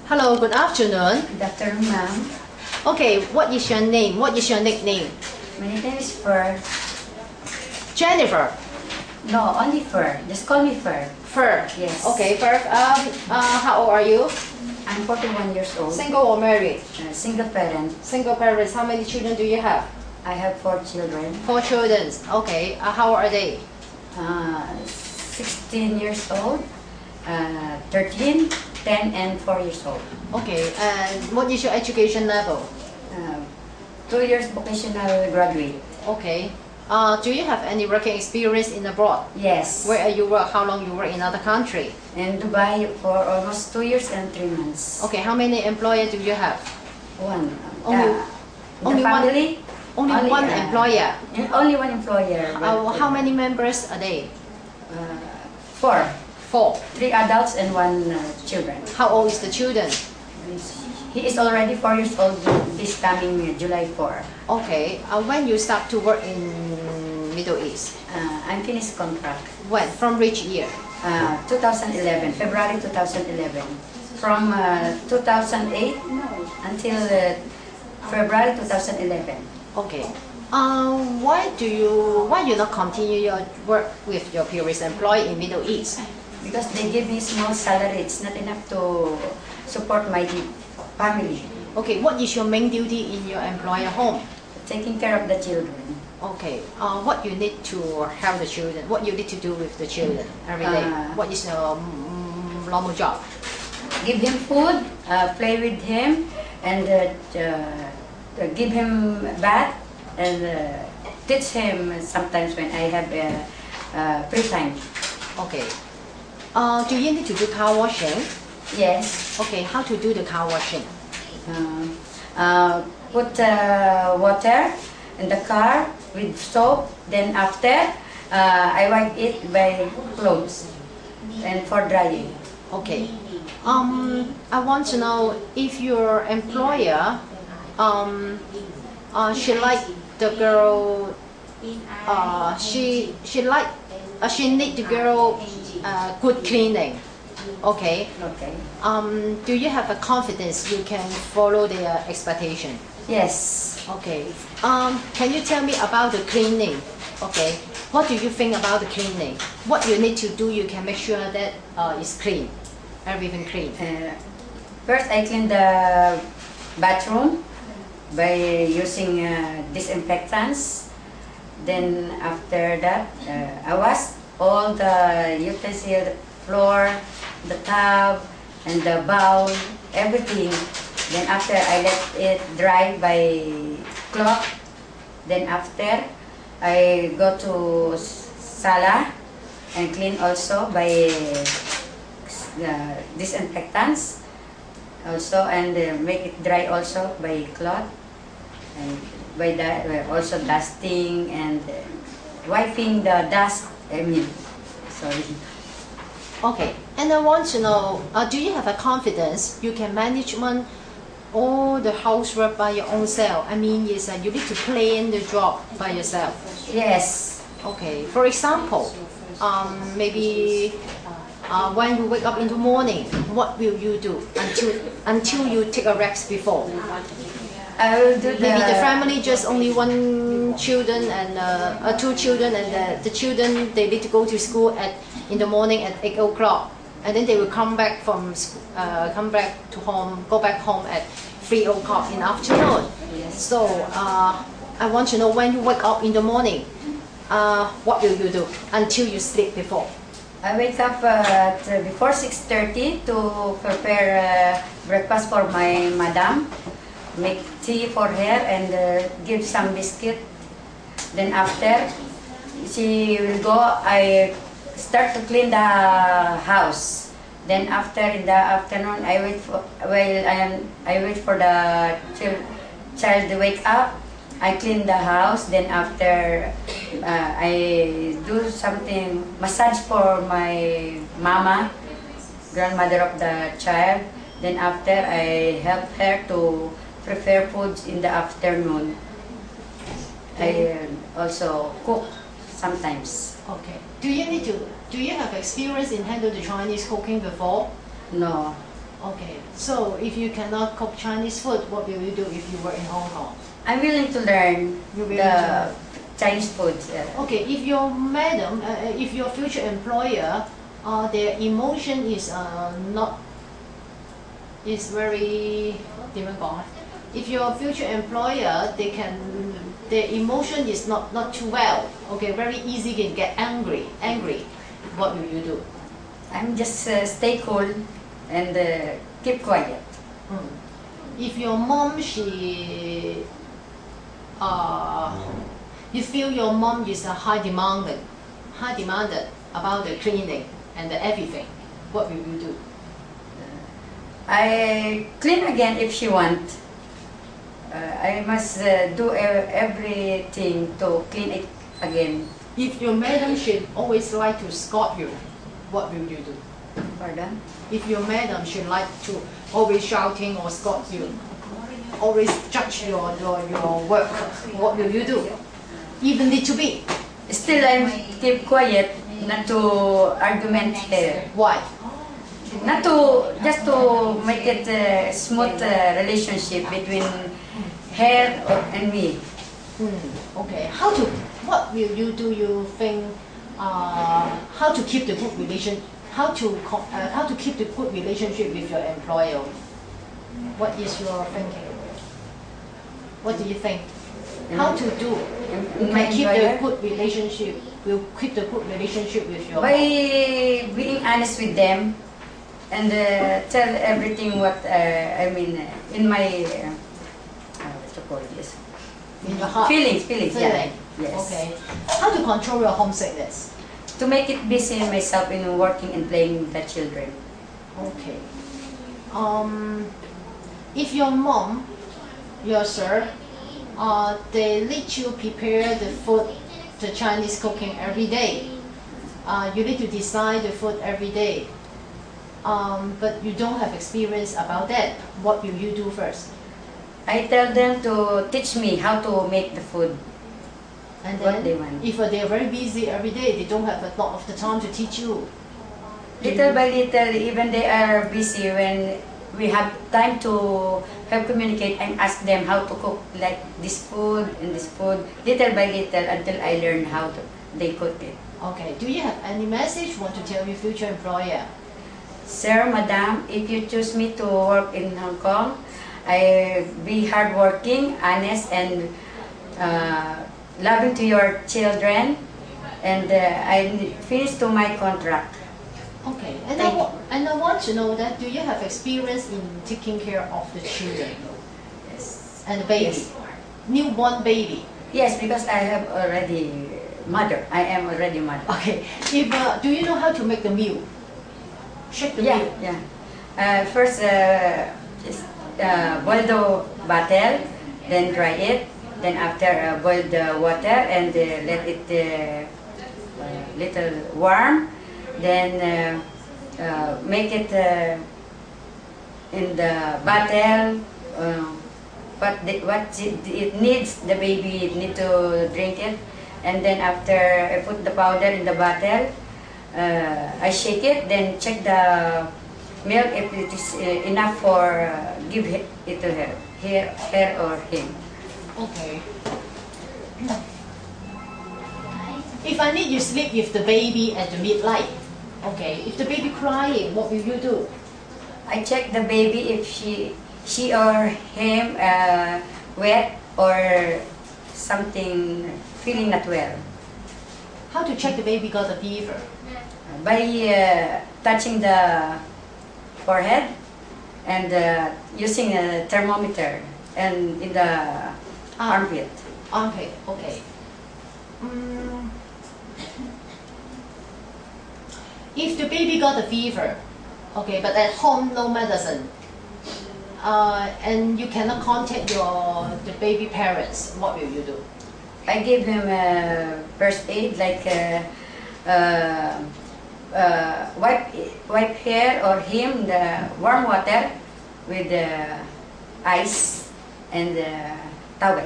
Hello, good afternoon. Good afternoon, ma'am. Okay, what is your name? What is your nickname? My name is Fur. Jennifer. No, only Fur. Just call me Fur. Fur. Yes. Okay, Fur. How old are you? I'm 41 years old. Single or married? Single parent. Single parents. How many children do you have? I have 4 children. 4 children. Okay. How old are they? 16 years old, 13, 10, and 4 years old. Okay. And what is your education level? 2 years vocational graduate. Okay. Do you have any working experience in abroad? Yes. Where you work? How long you work in other country? In Dubai for almost 2 years and 3 months. Okay. How many employers do you have? One. Only the one. family, Only one employer. Only one employer. How many members are they? 4. 4. 3 adults and 1 children. How old is the children? He is already 4 years old this coming July 4. Okay. When you start to work in Middle East? I'm finished contract. When? From which year? 2011, February 2011. From 2008 until February 2011. Okay. Why you not continue your work with your previous employee in Middle East? Because they give me small salary, it's not enough to support my family. Okay. What is your main duty in your employer home? Taking care of the children. Okay. What you need to help the children? What you need to do with the children every day? What is your normal job? Give him food, play with him, and give him bath, and teach him sometimes when I have free time. Okay. Do you need to do car washing? Yes. Okay. How to do the car washing? Put water in the car with soap. Then after, I wipe it by clothes and for drying. Okay. I want to know if your employer, she like the girl, she need the girl good cleaning. Okay. Okay. Do you have a confidence you can follow their expectation? Yes. Okay. Can you tell me about the cleaning? Okay. What do you think about the cleaning? What you need to do, you can make sure that it's clean, everything clean. First, I clean the bathroom by using disinfectants. Then after that, I wash all the utensils, the floor, the tub, and the bowl, everything. Then after, I let it dry by cloth. Then after, I go to sala and clean also by disinfectants also, and make it dry also by cloth, and by that also dusting and wiping the dust. Sorry. Okay, and I want to know, do you have a confidence you can manage all the housework by your own self? I mean, yes, you need to plan the job by yourself. Yes. Okay, for example, maybe when you wake up in the morning, what will you do until you take a rest before? I will do Maybe the family just only 1 children and 2 children, and the children, they need to go to school in the morning at 8 o'clock, and then they will come back from go back home at 3 o'clock in the afternoon. Yes. So I want to know, when you wake up in the morning, what will you do until you sleep before? I wake up before 6:30 to prepare breakfast for my madam. Make tea for her and give some biscuit. Then after she will go, I start to clean the house. Then after, in the afternoon, I wait for the child to wake up. I clean the house. Then after, I do something, massage for my mama, grandmother of the child. Then after, I help her to prepare foods in the afternoon. I also cook sometimes. Okay. Do you have experience in handle the Chinese cooking before? No. Okay. So if you cannot cook Chinese food, what will you do if you were in Hong Kong? I'm willing to learn You're willing the to Chinese food. Okay, if your madam, if your future employer, their emotion is not, is very, 點樣講呢? If your future employer, their emotion is not too well, okay, very easy can get angry, what will you do? I'm just stay cool and keep quiet. If your mom, you feel your mom is high demanded about the cleaning and everything, what will you do? I clean again if she want. I must do everything to clean it again. If your madam should always like to scold you, what will you do? Pardon? If your madam should like to always shouting or scold you, always judge your work, what will you do? Even little bit. Still, I keep quiet, not to argument here. Why? Not to, just to make it a smooth relationship between her and me. Okay. What will you do? You think how to keep the good relation? How to keep the good relationship with your employer? What is your thinking? What do you think? How to do? You can keep the good relationship. Will keep the good relationship with your. By being honest with them, and tell everything what I mean in my what you call this? In your heart. Feelings. Yeah. Yes. Okay. How to control your homesickness? To make it busy myself in working and playing with the children. Okay. If your mom, your sir, they let you prepare the food, the Chinese cooking every day. You need to design the food every day. But you don't have experience about that. What will you do first? I tell them to teach me how to make the food. And What then, they want. if they are very busy every day, they don't have a lot of the time to teach you. Little by little, even they are busy, when we have time to help communicate, I ask them how to cook like this food and this food, little by little, until I learn how they cook it. Okay. Do you have any message you want to tell your future employer? Sir, Madam, if you choose me to work in Hong Kong, I be hardworking, honest, and loving to your children, and I finish to my contract. Okay, and I want to know that, do you have experience in taking care of the children? Yes. And the baby? Yes. Newborn baby? Yes, because I have already mother. I am already mother. Okay. If, do you know how to make the meal? Shake the meal? Yeah. First, boil the butter, then dry it. Then after boil the water and let it little warm. Then make it in the bottle. What it needs, the baby need to drink it. And then after I put the powder in the bottle, I shake it. Then check the milk if it is enough for give it to her or him. Okay. If I need you sleep with the baby at the midnight, okay, if the baby crying, what will you do? I check the baby if she or him wet or something feeling not well. How to check the baby got a fever? By touching the forehead and using a thermometer and in the armpit. Armpit, okay. If the baby got a fever, okay, but at home no medicine, and you cannot contact the baby parents, what will you do? I give him first aid, like wipe hair or him the warm water with ice and towel.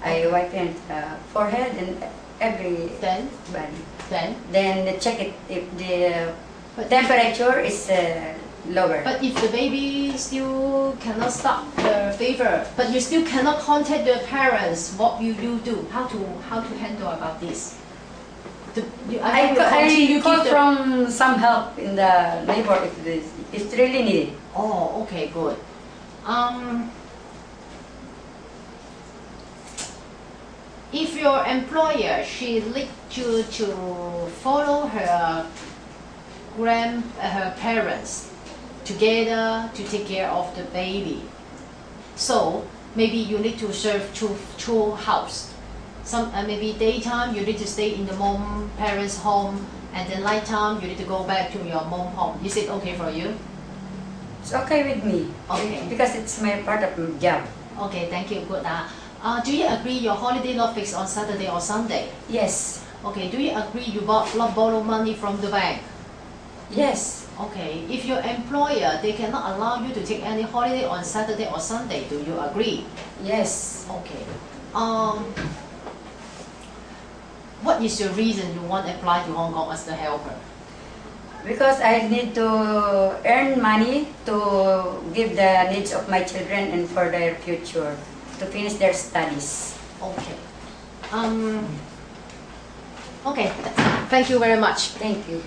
I wipe him forehead and every body. Then check it if the temperature is lower. But if the baby still cannot stop the fever, but you still cannot contact the parents, what will you do? How to handle about this? I call from some help in the neighbor if it's really needed. Oh, okay, good. If your employer, she leads you to follow her parents together to take care of the baby, so maybe you need to serve two house. Maybe daytime you need to stay in the mom parents' home, and then nighttime you need to go back to your mom home. Is it okay for you? It's okay with me. Okay. Because it's my part of my job. Okay, thank you. Good. Do you agree your holiday not fixed on Saturday or Sunday? Yes. Okay. Do you agree you not borrow money from the bank? Yes. Okay. If your employer, they cannot allow you to take any holiday on Saturday or Sunday, do you agree? Yes. Okay. What is your reason you want to apply to Hong Kong as the helper? Because I need to earn money to give the needs of my children and for their future, to finish their studies. Okay. Okay. Thank you very much. Thank you.